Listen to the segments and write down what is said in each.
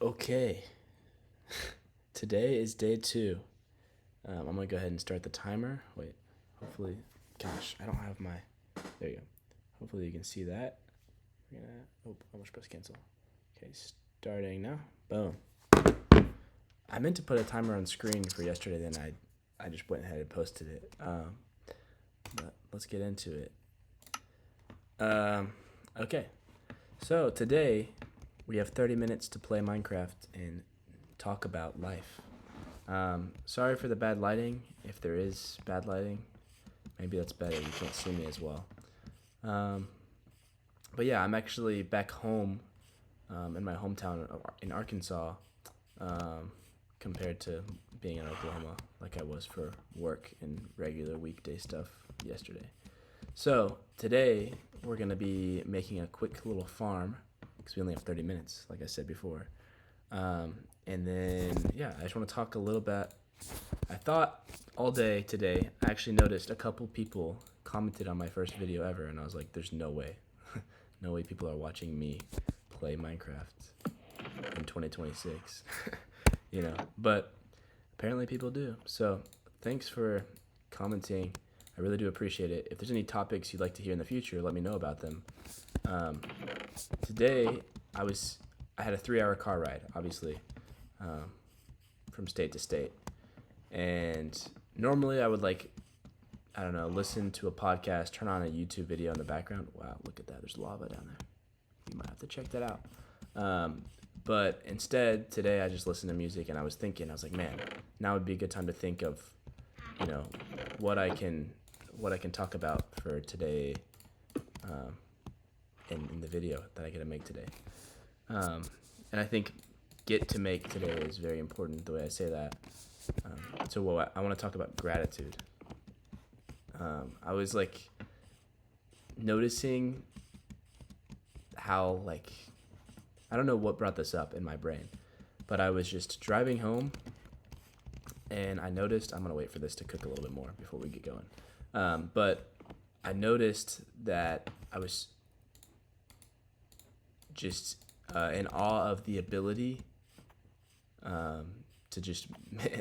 Okay, today is day two. I'm gonna go ahead and start the timer. Wait, hopefully, gosh, I don't have my. There you go. Hopefully you can see that. We're gonna. Oh, I almost press cancel. Okay, starting now. Boom. I meant to put a timer on screen for yesterday, then I just went ahead and posted it. But let's get into it. Okay, so today we have 30 minutes to play Minecraft and talk about life. Sorry for the bad lighting. If there is bad lighting, maybe that's better. You can't see me as well. Um, but yeah, I'm actually back home in my hometown in Arkansas compared to being in Oklahoma like I was for work and regular weekday stuff yesterday. So today we're going to be making a quick little farm because we only have 30 minutes, like I said before. And then, yeah, I just want to talk a little bit. I thought all day today, I actually noticed a couple people commented on my first video ever, and I was like, there's no way. No way people are watching me play Minecraft in 2026. But apparently people do. So thanks for commenting. I really do appreciate it. If there's any topics you'd like to hear in the future, let me know about them. Today, I had a 3-hour car ride, obviously, from state to state. And normally I would listen to a podcast, turn on a YouTube video in the background. Wow, look at that. There's lava down there. You might have to check that out. But instead, today I just listened to music and I was like, man, now would be a good time to think of, what I can talk about for today in the video that I get to make today. And I think get to make today is very important the way I say that. So I want to talk about gratitude. I was noticing how I don't know what brought this up in my brain, but I was just driving home and I noticed, I'm going to wait for this to cook a little bit more before we get going. But I noticed that I was just in awe of the ability to just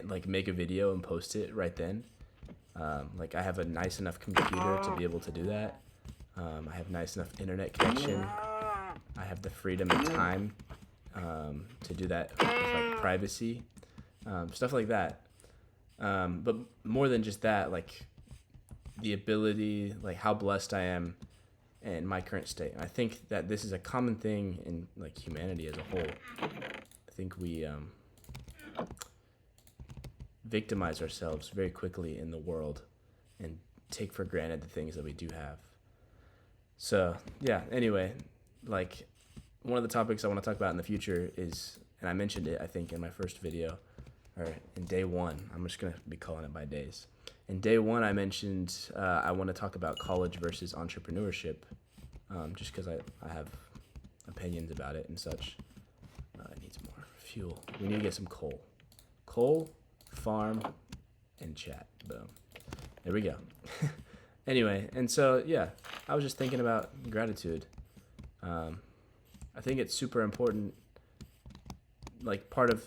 make a video and post it right then. I have a nice enough computer to be able to do that. I have nice enough internet connection. I have the freedom and time to do that with privacy, stuff like that. But more than just that, the ability, how blessed I am in my current state. And I think that this is a common thing in humanity as a whole. I think we victimize ourselves very quickly in the world and take for granted the things that we do have. So yeah, anyway, one of the topics I want to talk about in the future is, and I mentioned it I think in my first video, or in day one, I'm just going to be calling it by days. In day one, I mentioned I want to talk about college versus entrepreneurship, just because I have opinions about it and such. It needs more fuel. We need to get some coal. Coal, farm, and chat. Boom. There we go. Anyway, and so, yeah, I was just thinking about gratitude. I think it's super important. Part of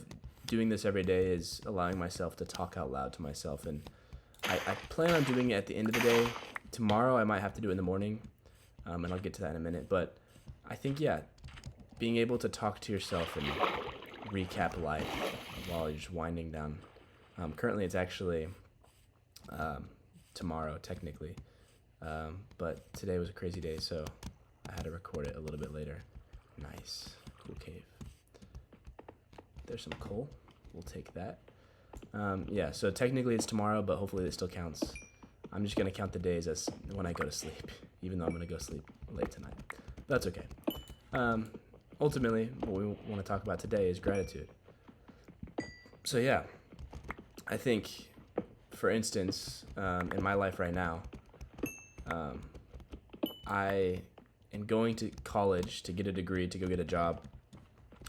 doing this every day is allowing myself to talk out loud to myself, and I plan on doing it at the end of the day. Tomorrow I might have to do it in the morning, and I'll get to that in a minute. But I think, yeah, being able to talk to yourself and recap life while you're just winding down. Currently it's actually tomorrow, technically. But today was a crazy day, so I had to record it a little bit later. Nice. Cool cave. There's some coal. We'll take that. Yeah, so technically it's tomorrow, but hopefully it still counts. I'm just going to count the days as when I go to sleep, even though I'm going to go sleep late tonight. But that's okay. Ultimately, what we want to talk about today is gratitude. So yeah, I think, for instance, in my life right now, I am going to college to get a degree, to go get a job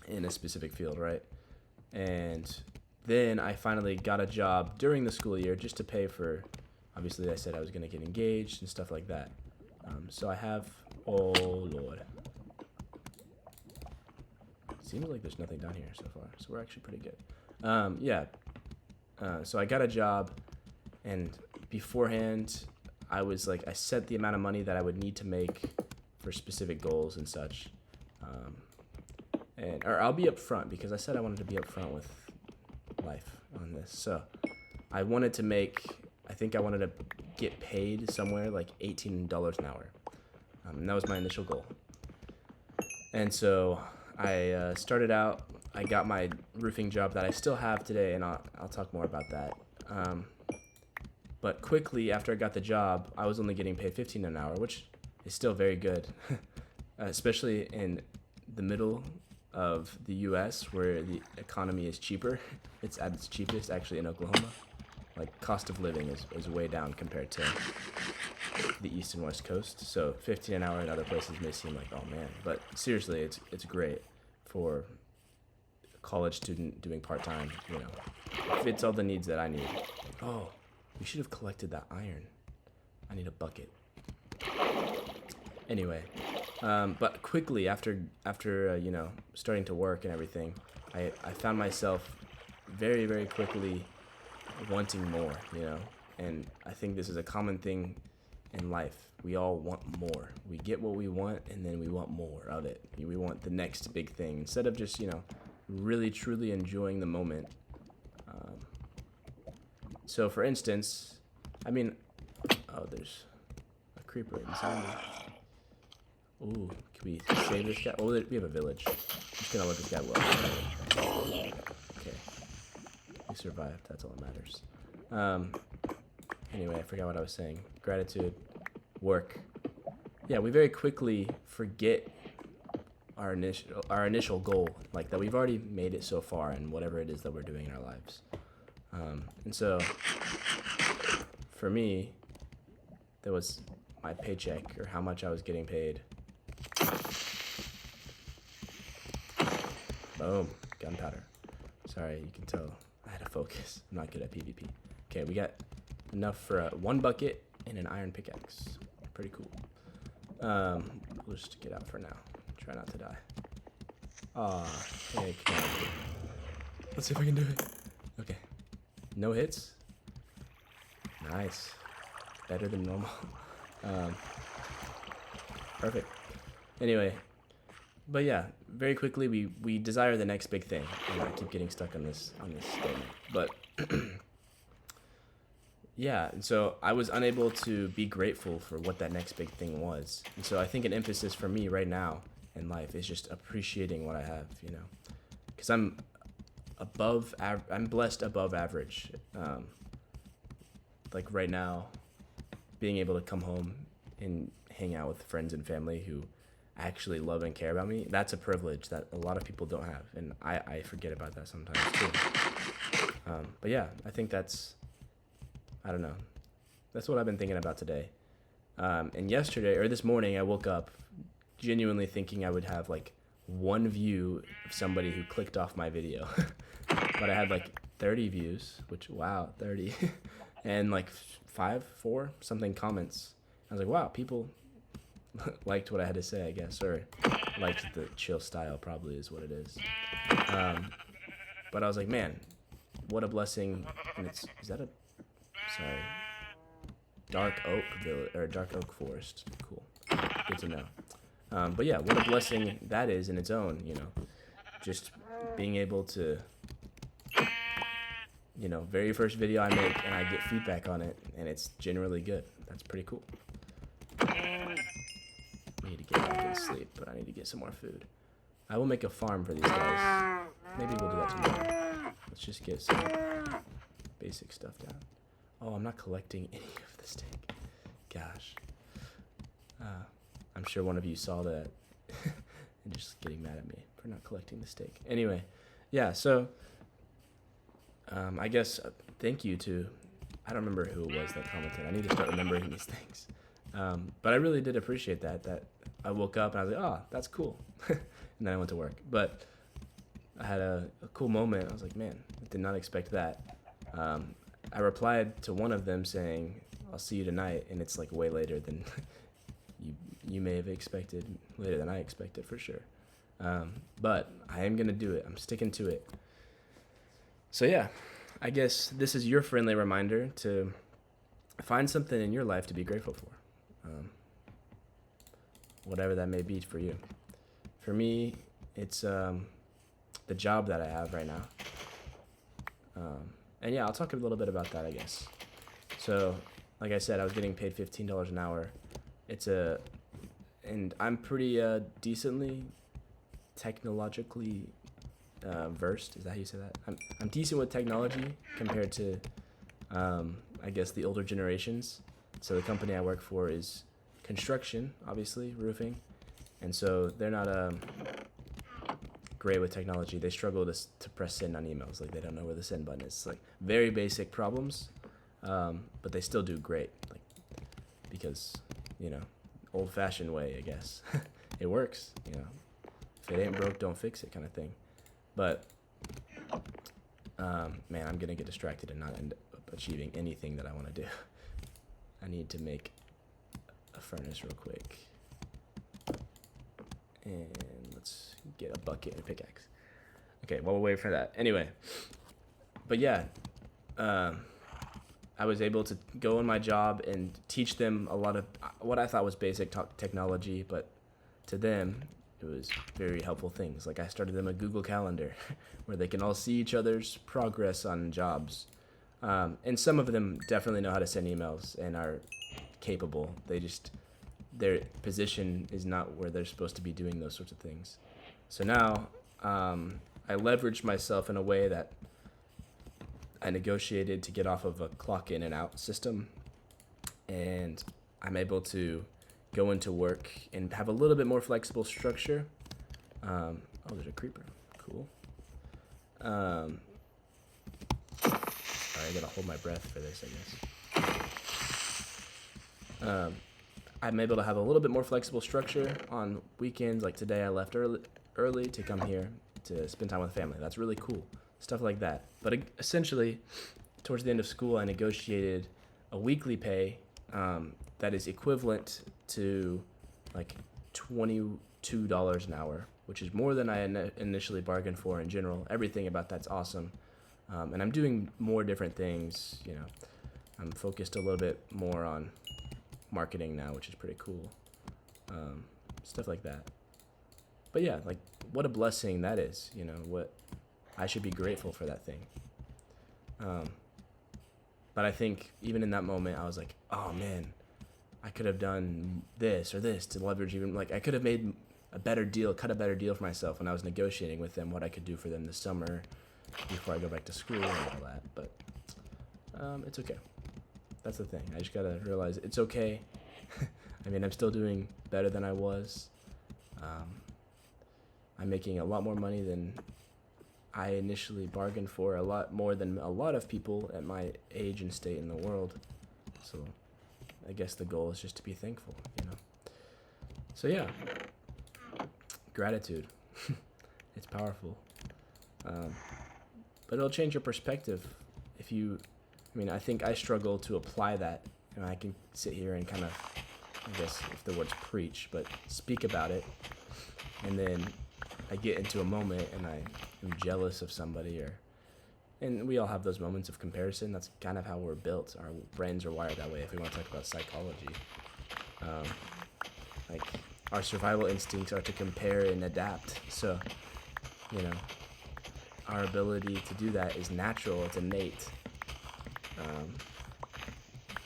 in a specific field, right? And then I finally got a job during the school year just to pay for, obviously I said I was going to get engaged and stuff like that. So I have, oh Lord. seems like there's nothing down here so far, so we're actually pretty good. So I got a job, and beforehand, I was like, I set the amount of money that I would need to make for specific goals and such. Or I'll be upfront because I said I wanted to be upfront with life on this. So I wanted to make, I think I wanted to get paid somewhere like $18 an hour. And that was my initial goal. And so I started out, I got my roofing job that I still have today, and I'll talk more about that. But quickly after I got the job, I was only getting paid $15 an hour, which is still very good, especially in the middle of the U.S. where the economy is cheaper. It's at its cheapest actually in Oklahoma. Like cost of living is way down compared to the east and west coast. So 15 an hour in other places may seem like, oh man, but seriously, it's great for a college student doing part-time, you know. It fits all the needs that I need. Oh, we should have collected that iron. I need a bucket. Anyway, but quickly after you know, starting to work and everything, I found myself very, very quickly wanting more, you know. And I think this is a common thing in life. We all want more. We get what we want, and then we want more of it. We want the next big thing instead of just, you know, really truly enjoying the moment. So for instance, I mean, oh, there's a creeper inside me. Ooh, can we save this guy? Oh, we have a village. I'm just gonna let this guy live. Okay, we survived. That's all that matters. Anyway, I forgot what I was saying. Gratitude, work. Yeah, we very quickly forget our initial goal, like that we've already made it so far in whatever it is that we're doing in our lives. And so, for me, there was my paycheck or how much I was getting paid. Boom, gunpowder. Sorry, you can tell I had to focus. I'm not good at PvP. Okay, we got enough for one bucket and an iron pickaxe. Pretty cool. We'll just get out for now. Try not to die. Hey, let's see if I can do it. Okay. No hits. Nice. Better than normal. Perfect. Anyway, but yeah, very quickly we desire the next big thing. And I keep getting stuck on this statement. But yeah, and so I was unable to be grateful for what that next big thing was. And so I think an emphasis for me right now in life is just appreciating what I have, you know, because I'm blessed above average. Like right now, being able to come home and hang out with friends and family who actually love and care about me, that's a privilege that a lot of people don't have, and I forget about that sometimes too. But yeah, I think I don't know. That's what I've been thinking about today. And yesterday, or this morning, I woke up genuinely thinking I would have like one view of somebody who clicked off my video. But I had like 30 views, which, wow, 30. And like 4 something comments. I was like, wow, people liked what I had to say, I guess, or liked the chill style, probably is what it is. But I was like, man, what a blessing. And is that sorry, dark oak village, or dark oak forest. Cool, good to know. But yeah, what a blessing that is in its own, you know, just being able to, you know, very first video I make and I get feedback on it and it's generally good. That's pretty cool. I need to get back to sleep, but I need to get some more food. I will make a farm for these guys. Maybe we'll do that tomorrow. Let's just get some basic stuff down. Oh, I'm not collecting any of the steak. Gosh. I'm sure one of you saw that and just getting mad at me for not collecting the steak. Anyway, yeah, so I guess thank you to, I don't remember who it was that commented. I need to start remembering these things. But I really did appreciate that I woke up and I was like, oh, that's cool. And then I went to work. But I had a cool moment. I was like, man, I did not expect that. I replied to one of them saying, I'll see you tonight. And it's like way later than you may have expected, later than I expected for sure. But I am gonna do it. I'm sticking to it. So yeah, I guess this is your friendly reminder to find something in your life to be grateful for, whatever that may be for you. For me, it's the job that I have right now. And yeah, I'll talk a little bit about that, I guess. So, like I said, I was getting paid $15 an hour. And I'm pretty decently technologically versed. Is that how you say that? I'm decent with technology compared to, I guess, the older generations. So the company I work for is construction, obviously, roofing. And so they're not great with technology. They struggle to press send on emails. Like, they don't know where the send button is. It's like very basic problems, but they still do great. Like, because, old-fashioned way, I guess. It works, If it ain't broke, don't fix it, kind of thing. But, man, I'm gonna get distracted and not end up achieving anything that I want to do. I need to make a furnace real quick. And let's get a bucket and a pickaxe. Okay, while we're waiting for that. Anyway, but yeah, I was able to go in my job and teach them a lot of what I thought was basic technology, but to them, it was very helpful things. Like, I started them a Google Calendar where they can all see each other's progress on jobs. And some of them definitely know how to send emails and are capable. Their position is not where they're supposed to be doing those sorts of things. So now I leveraged myself in a way that I negotiated to get off of a clock in and out system, and I'm able to go into work and have a little bit more flexible structure. Oh, there's a creeper. Cool. Sorry, I gotta hold my breath for this, I guess. I'm able to have a little bit more flexible structure on weekends. Like today, I left early to come here to spend time with family. That's really cool. Stuff like that. But essentially, towards the end of school, I negotiated a weekly pay that is equivalent to like $22 an hour, which is more than I initially bargained for in general. Everything about that's awesome. And I'm doing more different things. I'm focused a little bit more on marketing now, which is pretty cool. Stuff like that. But yeah, like, what a blessing that is. What I should be grateful for that thing. But I think even in that moment, I was like, oh man, I could have done this or this to leverage even, like, I could have made cut a better deal for myself when I was negotiating with them what I could do for them this summer before I go back to school and all that. But it's okay. That's the thing. I just gotta realize it's okay. I mean, I'm still doing better than I was. I'm making a lot more money than I initially bargained for, a lot more than a lot of people at my age and state in the world. So I guess the goal is just to be thankful, So yeah, gratitude. It's powerful. But it'll change your perspective I think I struggle to apply that. I can sit here and kind of, I guess if the word's preach, but speak about it. And then I get into a moment and I am jealous of somebody, and we all have those moments of comparison. That's kind of how we're built. Our brains are wired that way, if we want to talk about psychology. Like, our survival instincts are to compare and adapt. So, our ability to do that is natural. It's innate.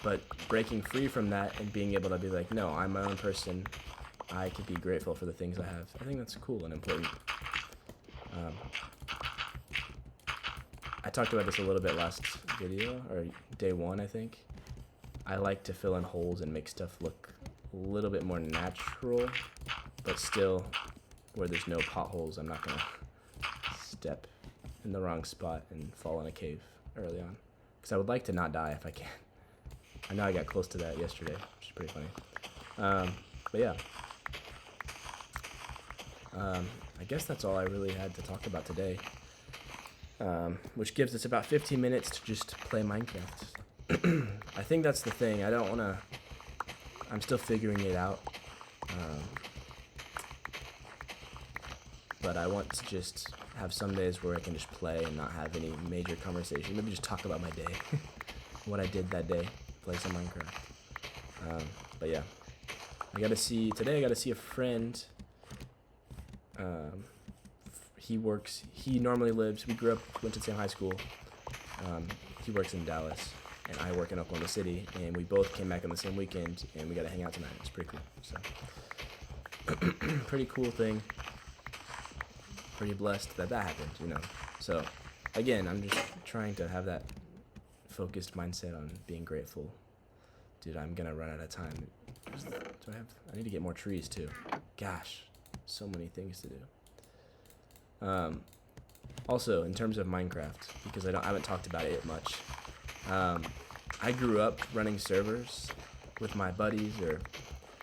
But breaking free from that and being able to be like, no, I'm my own person. I could be grateful for the things I have. I think that's cool and important. I talked about this a little bit last video, or day one, I think. I like to fill in holes and make stuff look a little bit more natural, but still, where there's no potholes, I'm not going to step in the wrong spot and fall in a cave early on. Because I would like to not die if I can. I know I got close to that yesterday, which is pretty funny. But yeah. I guess that's all I really had to talk about today. Which gives us about 15 minutes to just play Minecraft. I think that's the thing. I'm still figuring it out. but I want to just have some days where I can just play and not have any major conversation. Maybe just talk about my day, what I did that day, play some Minecraft. But yeah, today I got to see a friend. He normally lives, we went to the same high school. He works in Dallas, and I work in Oklahoma City, and we both came back on the same weekend, and we got to hang out tonight. It's pretty cool. So, pretty cool thing. Pretty blessed that happened, So, again, I'm just trying to have that focused mindset on being grateful. Dude, I'm gonna run out of time. I need to get more trees, too. Gosh, so many things to do. Also, in terms of Minecraft, because I haven't talked about it much, I grew up running servers with my buddies or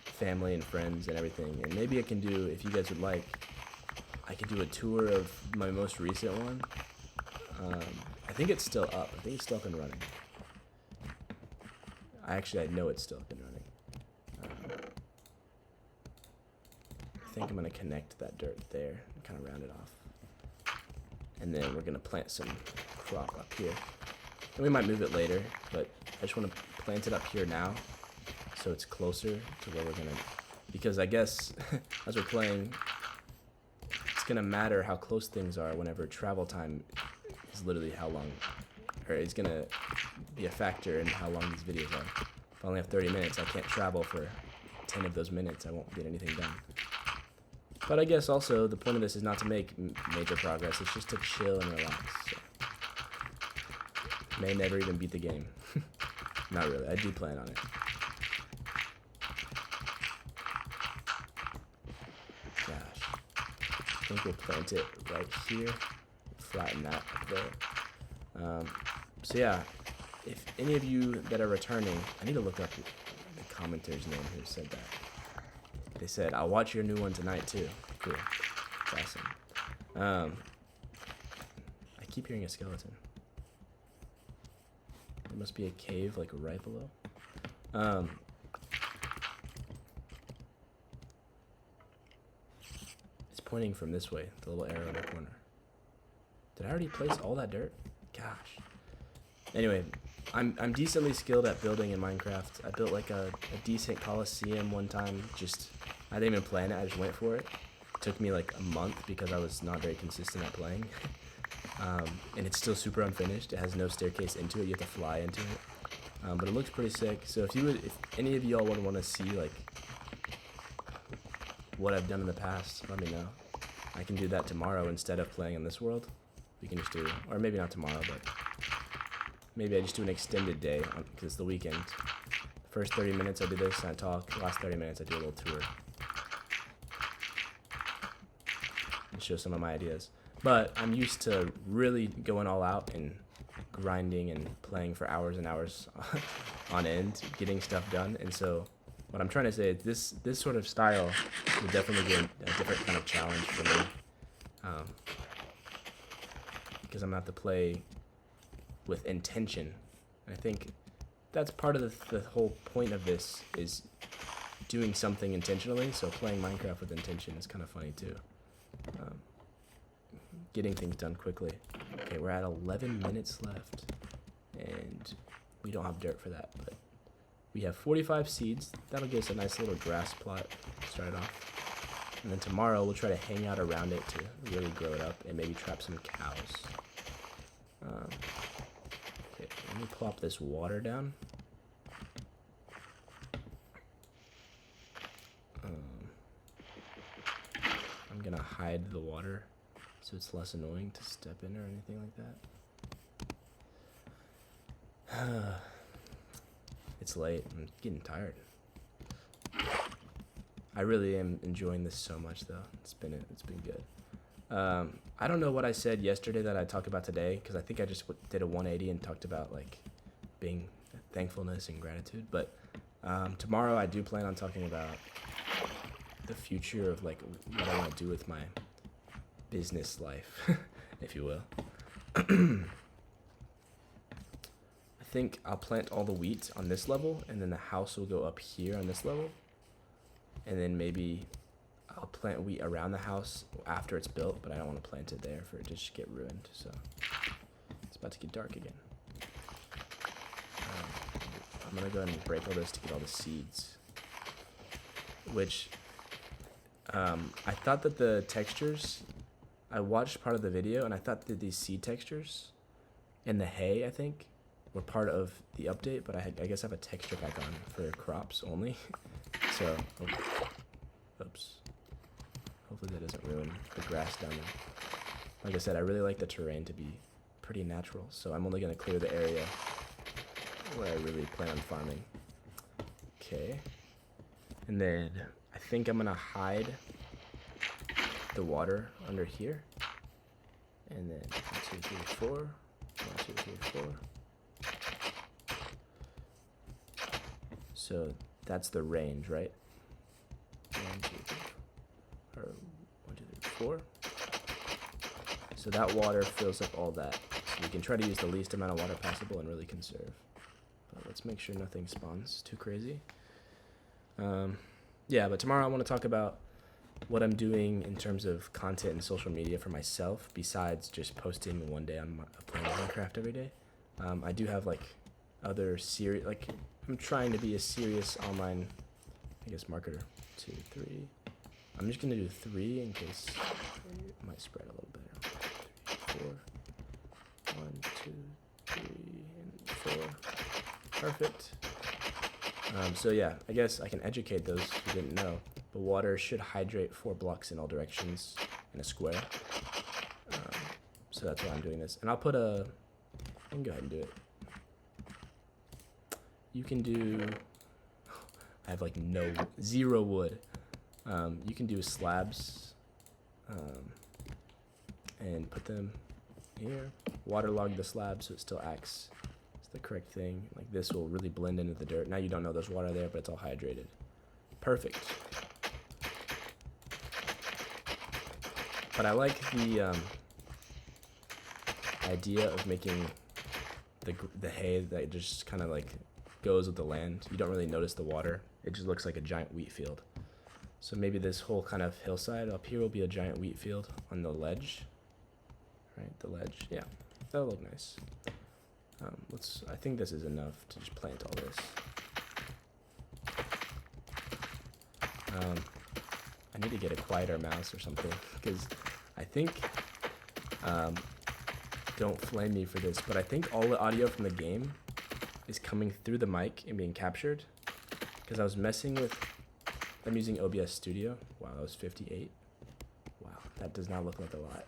family and friends and everything, and maybe I can do, if you guys would like, I could do a tour of my most recent one. I think it's still up. I think it's still up and running. I know it's still up and running. I think I'm going to connect that dirt there and kind of round it off. And then we're going to plant some crop up here. And we might move it later, but I just want to plant it up here now so it's closer to where we're going to... Because I guess as we're playing, it's going to matter how close things are whenever travel time is literally how long... Or it's going to be a factor in how long these videos are. If I only have 30 minutes, I can't travel for 10 of those minutes. I won't get anything done. But I guess also the point of this is not to make major progress. It's just to chill and relax. So. May never even beat the game. Not really. I do plan on it. Gosh. I think we'll plant it right here. Flatten that up there. So yeah, if any of you that are returning, I need to look up the commenter's name who said that. They said, I'll watch your new one tonight, too. Cool. That's awesome. I keep hearing a skeleton. There must be a cave, like, right below. It's pointing from this way, the little arrow in the corner. Did I already place all that dirt? Gosh. Anyway, I'm decently skilled at building in Minecraft. I built, like, a decent Coliseum one time, I didn't even plan it, I just went for it. It took me like a month because I was not very consistent at playing. And it's still super unfinished. It has no staircase into it, you have to fly into it. But it looks pretty sick. So if any of y'all would want to see like what I've done in the past, let me know. I can do that tomorrow instead of playing in this world. We can just do, or maybe not tomorrow, but maybe I just do an extended day because it's the weekend. First 30 minutes I do this and I talk. Last 30 minutes I do a little tour. And show some of my ideas. But I'm used to really going all out and grinding and playing for hours and hours on end, getting stuff done. And so what I'm trying to say is this sort of style would definitely be a different kind of challenge for me. Because I'm going to have to play with intention. And I think that's part of the whole point of this is doing something intentionally. So playing Minecraft with intention is kind of funny too. Getting things done quickly. Okay, we're at 11 minutes left, and we don't have dirt for that, but we have 45 seeds. That'll give us a nice little grass plot to start off. And then tomorrow we'll try to hang out around it to really grow it up and maybe trap some cows. Okay, let me plop this water down. I'm gonna hide the water so it's less annoying to step in or anything like that. It's late. I'm getting tired. I really am enjoying this so much, though. It's been good. I don't know what I said yesterday that I'd talk about today, because I think I just did a 180 and talked about like being thankfulness and gratitude. But tomorrow I do plan on talking about the future of like what I want to do with my business life, if you will. I think I'll plant all the wheat on this level, and then the house will go up here on this level, and then maybe I'll plant wheat around the house after it's built, but I don't want to plant it there for it to just get ruined. So it's about to get dark again. I'm gonna go ahead and break all this to get all the seeds. Which I thought that the textures, I watched part of the video and I thought that these seed textures and the hay, I think, were part of the update, but I guess I have a texture pack on for crops only. So, oops. Hopefully that doesn't ruin the grass down there. Like I said, I really like the terrain to be pretty natural, so I'm only going to clear the area where I really plan on farming. Okay. And then I think I'm going to hide the water under here. And then 1, 2, 3, 4. 1, 2, 3, 4. So that's the range, right? 1, 2, 3, or 1, 2, 3, 4. So that water fills up all that. So we can try to use the least amount of water possible and really conserve. But let's make sure nothing spawns too crazy. Yeah, but tomorrow I want to talk about what I'm doing in terms of content and social media for myself, besides just posting one day on playing Minecraft every day. I do have like other serious, like I'm trying to be a serious online, I guess, marketer. 2, 3. I'm just gonna do 3 in case it might spread a little better. 3, 4. 1, 2, 3, and 4. Perfect. So yeah, I guess I can educate those who didn't know. The water should hydrate 4 blocks in all directions in a square. So that's why I'm doing this. And I'll put I can go ahead and do it. You can do, I have like zero wood. You can do slabs and put them here. Waterlog the slab so it still acts as the correct thing. Like this will really blend into the dirt. Now you don't know there's water there, but it's all hydrated. Perfect. But I like the idea of making the hay that just kind of like goes with the land. You don't really notice the water. It just looks like a giant wheat field. So maybe this whole kind of hillside up here will be a giant wheat field on the ledge. Right, the ledge. Yeah, that'll look nice. I think this is enough to just plant all this. I need to get a quieter mouse or something, because I think, don't flame me for this, but I think all the audio from the game is coming through the mic and being captured, because I was messing with, I'm using OBS Studio. Wow, that was 58. Wow, that does not look like a lot.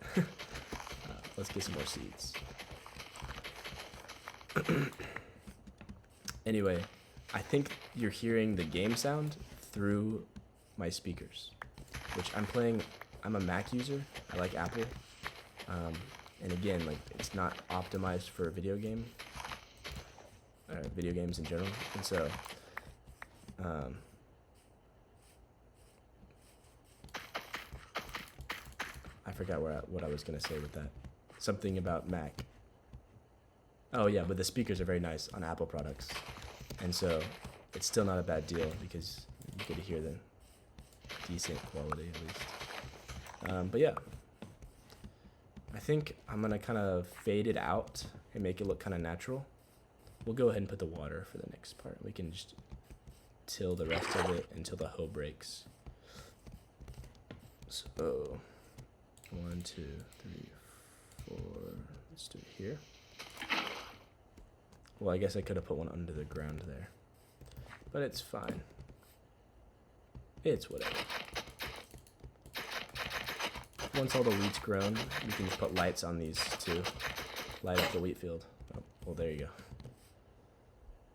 Let's get some more seeds. Anyway, I think you're hearing the game sound through my speakers, which I'm a Mac user. I like Apple. And again, like it's not optimized for a video game, video games in general. And so, I forgot what I was going to say with that. Something about Mac. Oh yeah, but the speakers are very nice on Apple products. And so it's still not a bad deal because you get to hear them decent quality at least. But yeah, I think I'm gonna kind of fade it out and make it look kind of natural. We'll go ahead and put the water for the next part. We can just till the rest of it until the hoe breaks. So 1, 2, 3, 4. Let's do it here. Well, I guess I could have put one under the ground there, but it's fine. It's whatever. Once all the wheat's grown, you can just put lights on these too. Light up the wheat field. Oh, well, there you go.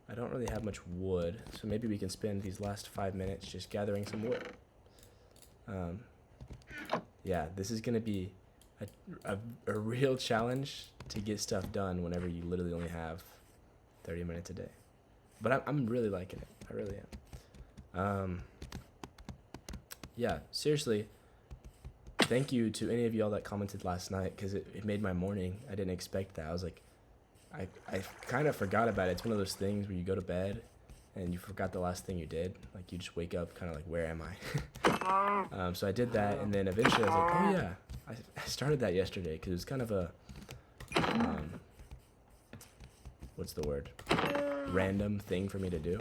I don't really have much wood, so maybe we can spend these last 5 minutes just gathering some wood. Yeah, this is gonna be a real challenge to get stuff done whenever you literally only have 30 minutes a day. But I'm really liking it. I really am. Yeah, seriously, thank you to any of y'all that commented last night, because it made my morning. I didn't expect that. I was like, I kind of forgot about it. It's one of those things where you go to bed and you forgot the last thing you did. Like you just wake up kind of like, where am I? So I did that, and then eventually I was like, oh yeah, I started that yesterday because it was kind of a, what's the word? Random thing for me to do.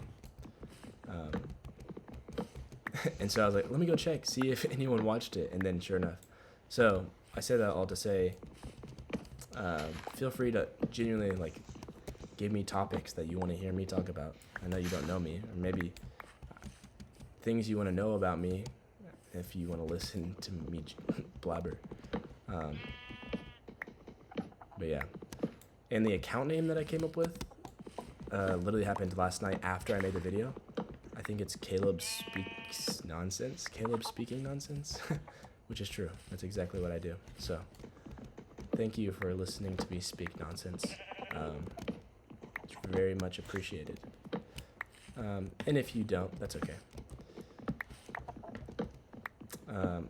And so I was like, let me go check, see if anyone watched it, and then sure enough. So I say that all to say, feel free to genuinely like give me topics that you want to hear me talk about. I know you don't know me, or maybe things you want to know about me if you want to listen to me blabber. But yeah, and the account name that I came up with literally happened last night after I made the video. I think it's Caleb Speaks Nonsense. Caleb Speaking Nonsense, which is true. That's exactly what I do. So thank you for listening to me speak nonsense. It's very much appreciated. And if you don't, that's okay.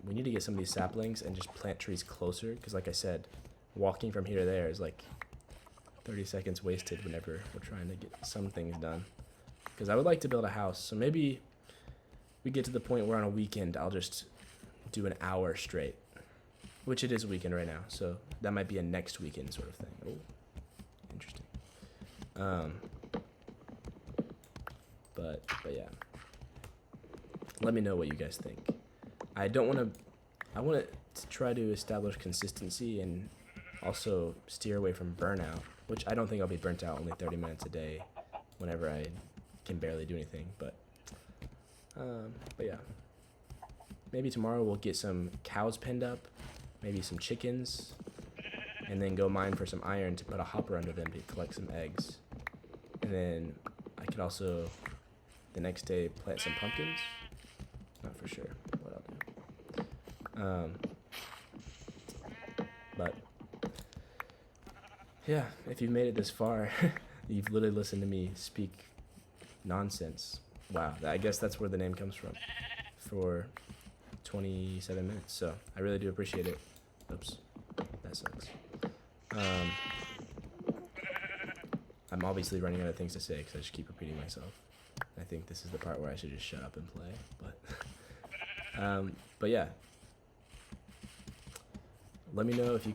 We need to get some of these saplings and just plant trees closer, because like I said, walking from here to there is like 30 seconds wasted whenever we're trying to get some things done. Because I would like to build a house, so maybe we get to the point where on a weekend I'll just do an hour straight, which it is a weekend right now, so that might be a next weekend sort of thing. Oh, interesting. But yeah, let me know what you guys think. I want to try to establish consistency and also steer away from burnout, which I don't think I'll be burnt out only 30 minutes a day whenever I can barely do anything. But yeah, maybe tomorrow we'll get some cows penned up, maybe some chickens, and then go mine for some iron to put a hopper under them to collect some eggs. And then I could also the next day plant some pumpkins. Not for sure what I'll do. But yeah, if you've made it this far, you've literally listened to me speak nonsense. Wow, I guess that's where the name comes from, for 27 minutes. So I really do appreciate it. Oops, that sucks. I'm obviously running out of things to say because I just keep repeating myself. I think this is the part where I should just shut up and play. But yeah, let me know if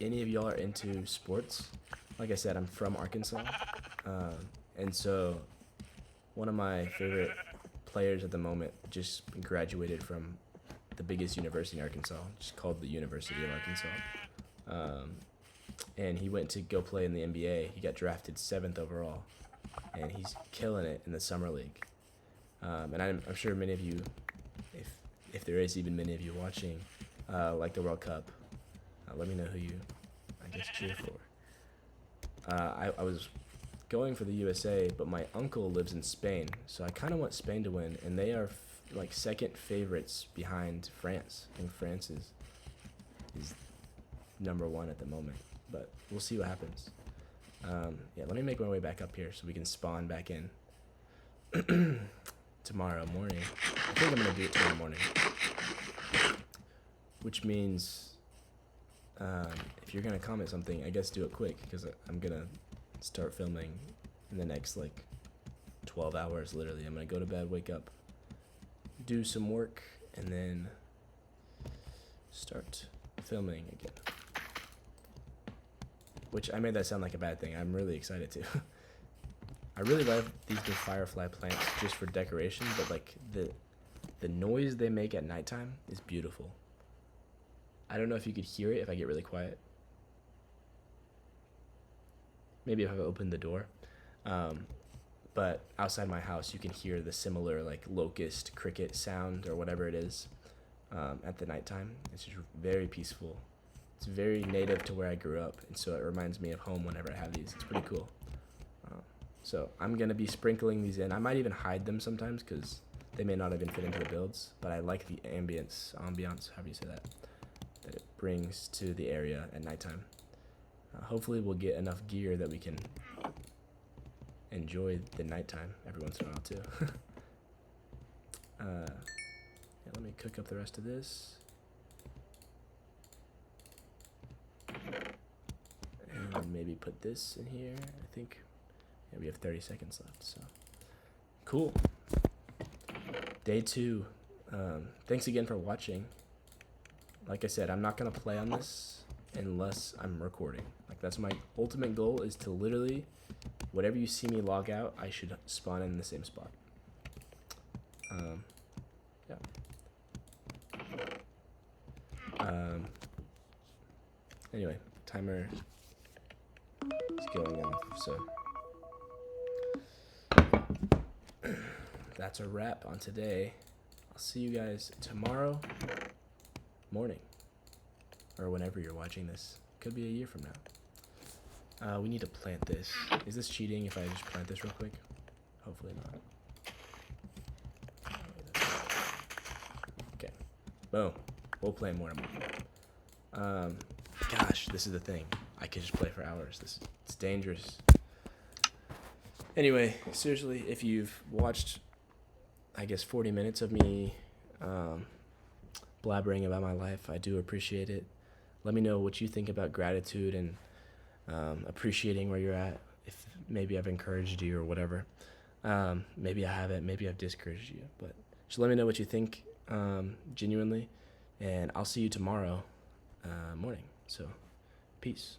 any of y'all are into sports. Like I said, I'm from Arkansas, and so one of my favorite players at the moment just graduated from the biggest university in Arkansas, just called the University of Arkansas. And he went to go play in the NBA. He got drafted 7th overall, and he's killing it in the summer league. And I'm sure many of you, if there is even many of you watching, like the World Cup, let me know who you, I guess, cheer for. I was going for the USA, but my uncle lives in Spain, so I kind of want Spain to win, and they are like second favorites behind France. I think France is number 1 at the moment, but we'll see what happens. Yeah, let me make my way back up here so we can spawn back in tomorrow morning. I think I'm gonna do it tomorrow morning, which means if you're gonna comment something, I guess do it quick, because I'm gonna start filming in the next like 12 hours. Literally, I'm gonna go to bed, wake up, do some work, and then start filming again. Which I made that sound like a bad thing. I'm really excited to. I really love these new firefly plants just for decoration, but like the noise they make at nighttime is beautiful. I don't know if you could hear it if I get really quiet. Maybe if I open the door. But outside my house, you can hear the similar like locust, cricket sound or whatever it is at the nighttime. It's just very peaceful. It's very native to where I grew up, and so it reminds me of home whenever I have these. It's pretty cool. So I'm going to be sprinkling these in. I might even hide them sometimes because they may not even fit into the builds, but I like the ambience, however you say that it brings to the area at nighttime. Hopefully we'll get enough gear that we can enjoy the nighttime every once in a while too. Yeah, let me cook up the rest of this. And maybe put this in here. I think we have 30 seconds left, so Cool. Day 2. Thanks again for watching. Like I said, I'm not going to play on this unless I'm recording. Like, that's my ultimate goal, is to literally, whatever you see me log out, I should spawn in the same spot. Yeah. Anyway, timer is going off, so that's a wrap on today. I'll see you guys tomorrow morning, or whenever you're watching this. Could be a year from now. We need to plant this. Is this cheating if I just plant this real quick? Hopefully not. Okay. Boom. We'll play more tomorrow. Gosh, this is the thing. I could just play for hours. It's dangerous. Anyway, seriously, if you've watched, I guess, 40 minutes of me blabbering about my life, I do appreciate it. Let me know what you think about gratitude and appreciating where you're at. If maybe I've encouraged you or whatever. Maybe I haven't. Maybe I've discouraged you. But just let me know what you think genuinely. And I'll see you tomorrow morning. So, peace.